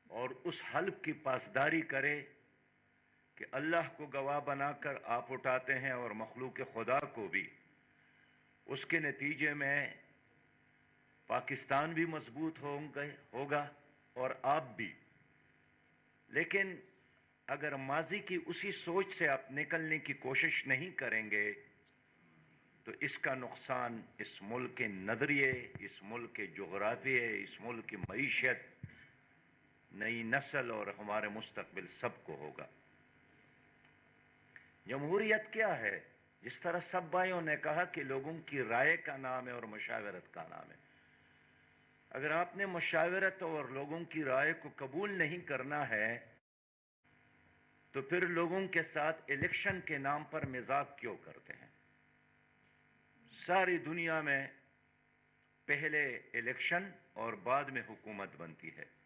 اور اس حلف کی پاسداری کرے کہ اللہ کو گواہ بنا کر آپ اٹھاتے ہیں اور مخلوق خدا کو بھی، اس کے نتیجے میں پاکستان بھی مضبوط ہوگا اور آپ بھی۔ لیکن اگر ماضی کی اسی سوچ سے آپ نکلنے کی کوشش نہیں کریں گے تو اس کا نقصان اس ملک کے نظریے، اس ملک کے جغرافیے، اس ملک کی معیشت، نئی نسل اور ہمارے مستقبل سب کو ہوگا۔ جمہوریت کیا ہے؟ جس طرح سب بھائیوں نے کہا کہ لوگوں کی رائے کا نام ہے اور مشاورت کا نام ہے۔ اگر آپ نے مشاورت اور لوگوں کی رائے کو قبول نہیں کرنا ہے تو پھر لوگوں کے ساتھ الیکشن کے نام پر مذاق کیوں کرتے ہیں؟ ساری دنیا میں پہلے الیکشن اور بعد میں حکومت بنتی ہے۔